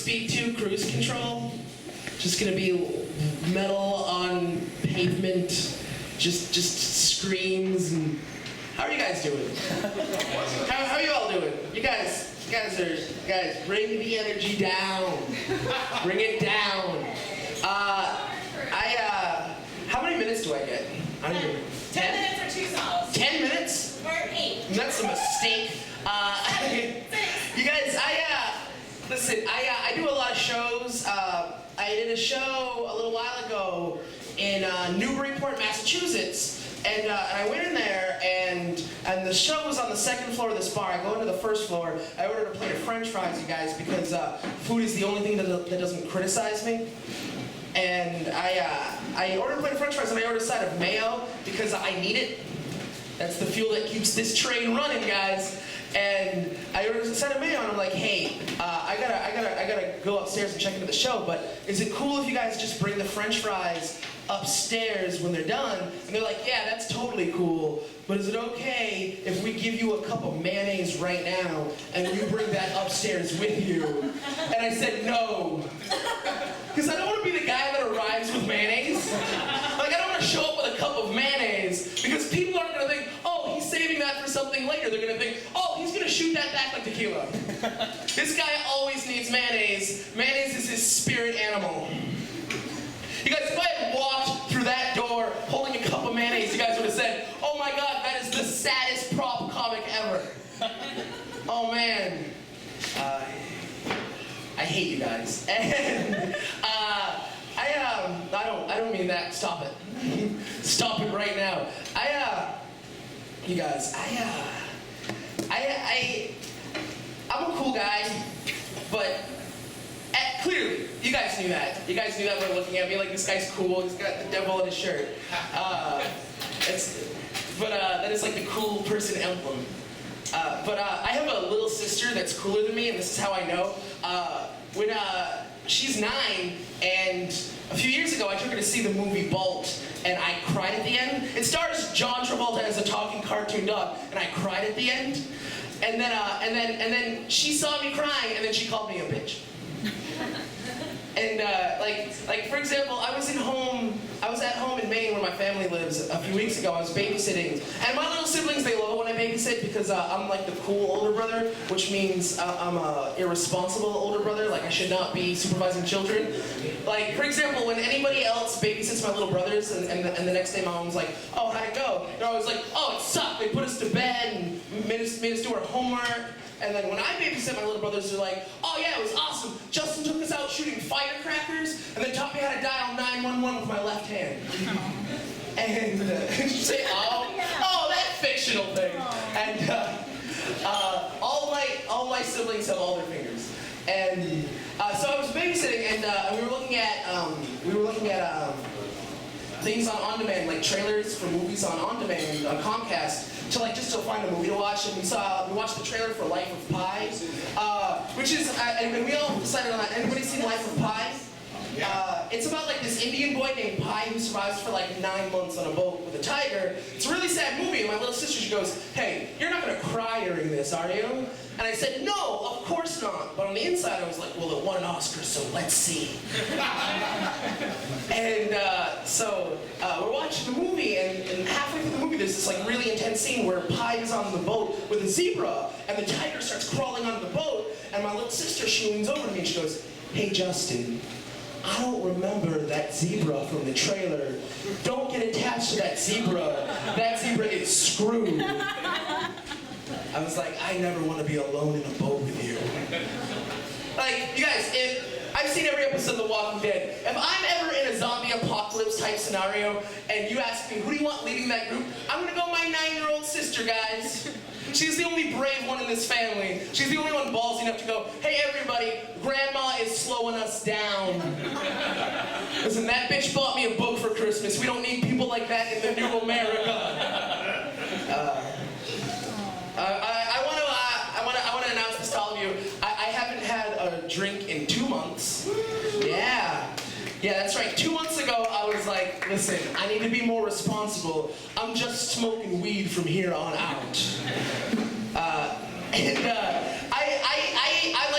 speed 2 cruise control. Just gonna be metal on pavement, just screams. And how are you guys doing? How are you all doing? You guys, bring the energy down. Bring it down. How many minutes do I get? I don't even. 10 minutes or 2 songs. 10 minutes? Or 8. That's a mistake. You guys, listen, I do a lot of shows. I did a show a little while ago in Newburyport, Massachusetts. And I went in there, and the show was on the second floor of this bar. I go into the first floor. I ordered a plate of French fries, you guys, because food is the only thing that doesn't criticize me. And I ordered a plate of French fries, and I ordered a side of mayo because I need it. That's the fuel that keeps this train running, guys. And I ordered a side of mayo, and I'm like, hey, I gotta go upstairs and check into the show. But is it cool if you guys just bring the French fries upstairs when they're done? And they're like, yeah, that's totally cool. But is it okay if we give you a cup of mayonnaise right now and you bring that upstairs with you? And I said no. Because I don't want to be the guy that arrives with mayonnaise. Like, I don't want to show up with a cup of mayonnaise because people aren't going to think, oh, he's saving that for something later. They're going to think, oh, he's going to shoot that back like tequila. This guy always needs mayonnaise. Mayonnaise is his spirit animal. You guys, if I had walked through that door holding a cup of mayonnaise, you guys would have said, oh my God, that is the saddest prop comic ever. Oh man. I hate you guys. And I don't mean that. Stop it. Stop it right now. You guys, I'm a cool guy, but clearly, you guys knew that. You guys knew that by looking at me like, this guy's cool, he's got the devil in his shirt. That is like the cool person emblem. I have a little sister that's cooler than me, and this is how I know. When she's 9, and a few years ago I took her to see the movie Bolt, and I cried at the end. It stars John Travolta as a talking cartoon dog, and I cried at the end. And then she saw me crying, and then she called me a bitch. And like for example, I was at home in Maine where my family lives a few weeks ago. I was babysitting, and my little siblings, they love it when I babysit because I'm like the cool older brother, which means I'm a irresponsible older brother. Like, I should not be supervising children. Like, for example, when anybody else babysits my little brothers, and the next day my mom's like, oh, how'd it go? They're always like, oh, it sucked. They put us to bed and made us do our homework. And then when I babysit my little brothers, they're like, oh yeah, it was awesome. Justin took us out shooting firecrackers and then taught me how to dial 911 with my left hand. And you say, oh, that fictional thing. And all my siblings have all their fingers. And so I was babysitting, and we were looking at things on demand, like trailers for movies on demand on Comcast, just to find a movie to watch. And we watched the trailer for Life of Pi, which is, and we all decided on that. Anybody seen Life of Pi? It's about like this Indian boy named Pi who survives for like 9 months on a boat with a tiger. It's a really sad movie, and my little sister, she goes, hey, you're not gonna cry during this, are you? And I said, no, of course not. But on the inside, I was like, well, it won an Oscar, so let's see. And so we're watching the movie, and halfway through the movie, there's this like really intense scene where Pi is on the boat with a zebra, and the tiger starts crawling onto the boat, and my little sister, she leans over to me and she goes, hey, Justin, I don't remember that zebra from the trailer. Don't get attached to that zebra. That zebra is screwed. I was like, I never want to be alone in a boat with you. Like, you guys, I've seen every episode of The Walking Dead. If I'm ever in a zombie apocalypse type scenario, and you ask me, who do you want leading that group? I'm gonna go my 9-year-old sister, guys. She's the only brave one in this family. She's the only one ballsy enough to go, hey everybody, Grandma is slowing us down. Listen, that bitch bought me a book for Christmas. We don't need people like that in the new America. I want to announce this to all of you. I haven't had a drink in 2 months. Yeah, that's right. 2 months ago, I was like, listen, I need to be more responsible. I'm just smoking weed from here on out.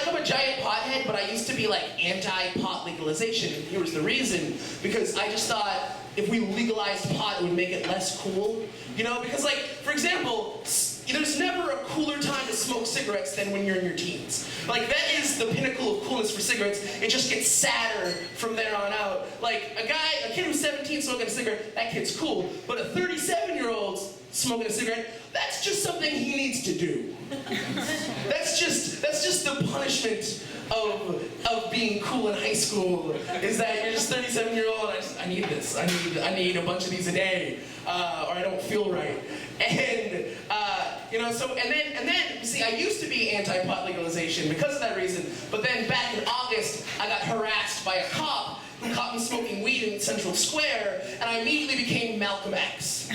I'm a giant pothead, but I used to be like anti-pot legalization. And here was the reason, because I just thought if we legalized pot, it would make it less cool. You know, because like, for example, there's never a cooler time to smoke cigarettes than when you're in your teens. Like, that is the pinnacle of coolness for cigarettes. It just gets sadder from there on out. Like, a kid who's 17 smoking a cigarette, that kid's cool. But a 37-year-old smoking a cigarette, that's just something he needs to do. That's just the punishment of being cool in high school, is that you're just 37-year-old, I need this. I need a bunch of these a day, or I don't feel right. And you know, so and then see, I used to be anti-pot legalization because of that reason. But then back in August, I got harassed by a cop who caught me smoking weed in Central Square, and I immediately became Malcolm X.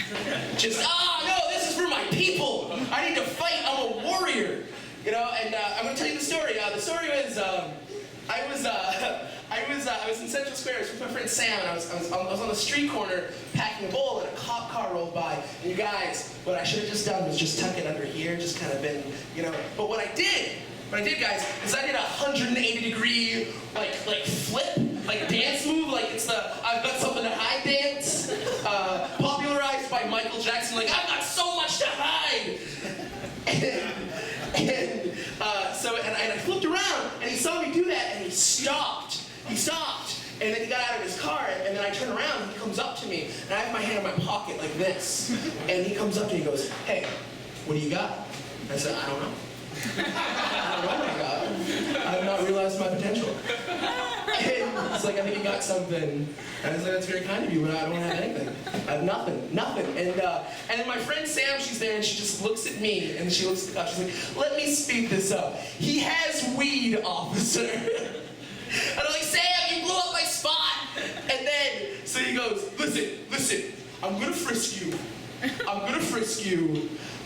Just no, this is for my people. I need to fight. I'm a warrior. You know, and I'm gonna tell you the story. The story was I was in Central Square. I was with my friend Sam, and I was on the street corner packing a bowl, and a cop car rolled by. And you guys, what I should have just done was just tuck it under here, just kind of been, you know. But what I did, guys, is I did a 180-degree like flip, like dance move, like it's the I've got something to hide dance, popularized by Michael Jackson. Like, I've got so much to hide. And I flipped around, and he saw me do that, and he stopped. And then he got out of his car, and then I turn around, and he comes up to me, and I have my hand in my pocket like this. And he comes up to me and goes, "Hey, what do you got?" I said, "I don't know. I don't know what I got. I have not realized my potential." And he's like, "I think you got something." And I was like, "That's very kind of you, but I don't have anything. I have nothing. And then my friend Sam, she's there, and she just looks at me, and she looks at the cop. She's like, "Let me speed this up. He has weed, officer." And I'm like, "Sam, you blew up my spot." And then, so he goes, listen, I'm gonna frisk you.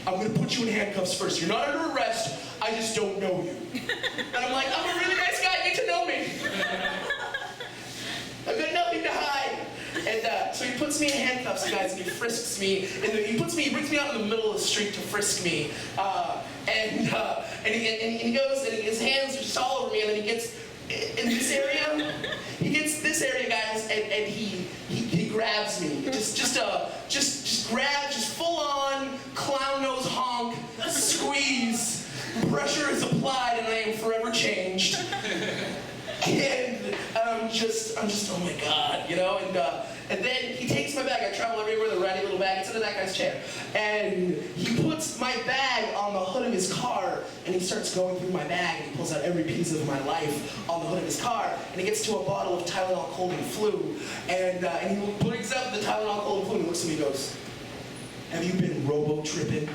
I'm gonna put you in handcuffs first. You're not under arrest, I just don't know you." And I'm like, "I'm a really nice guy, get to know me. I've got nothing to hide." And so he puts me in handcuffs, guys, and he frisks me. He brings me out in the middle of the street to frisk me. And he goes, and his hands are just all over me, and then he gets in this area. He gets this area, guys, and he grabs me. Just grab, just full on clown nose honk, squeeze. Pressure is applied, and I am forever changed. And I'm just, oh my God, you know, and then he takes my bag. I travel everywhere with a ratty little bag. It's under that guy's chair. And he puts my bag on the hood of his car, and he starts going through my bag, and he pulls out every piece of my life on the hood of his car, and he gets to a bottle of Tylenol Cold and Flu, and he brings up the Tylenol Cold and Flu, and he looks at me and goes, "Have you been robo-tripping?"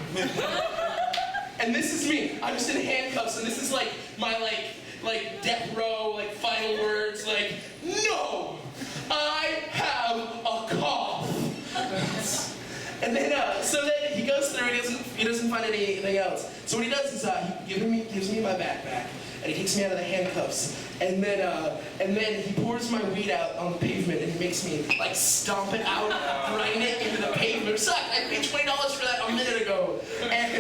And this is me. I'm just in handcuffs, and this is like my like death row, like final words, like, "No, I have a cough." And then, so then he goes through, he doesn't find anything else. So what he does is he gives me my backpack, and he takes me out of the handcuffs, and then he pours my weed out on the pavement, and he makes me like stomp it out, grind it into the pavement. It sucked. I paid $20 for that a minute ago, and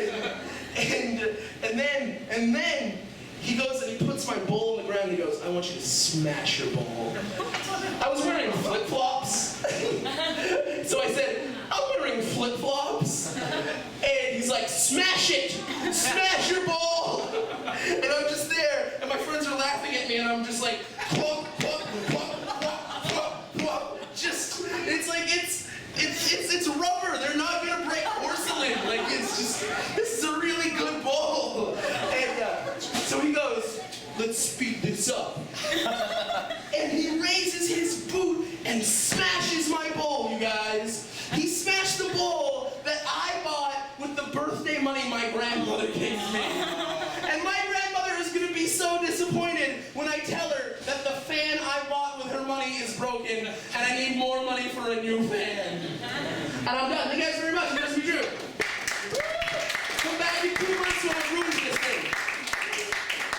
then he goes and he puts my bowl on the ground, and he goes, "I want you to smash your bowl." I was wearing flip-flops. So I said, "I'm wearing flip-flops." And he's like, "Smash it! Smash your bowl!" And I'm just there, and my friends are laughing at me, and I'm just like, "Plop, plop, plop, plop, plop, plop." Just, it's like, it's rubber. They're not gonna break porcelain. Like, it's just, this is a really good bowl. And so he goes, "Let's speed this up." And he raises his boot and smashes my bowl, you guys. He smashed the bowl that I bought with the birthday money my grandmother gave me. And my grandmother is going to be so disappointed when I tell her that the fan I bought with her money is broken and I need more money for a new fan. And I'm done. Thank you guys very much. You guys be true. Come back in 2 months when I ruin it.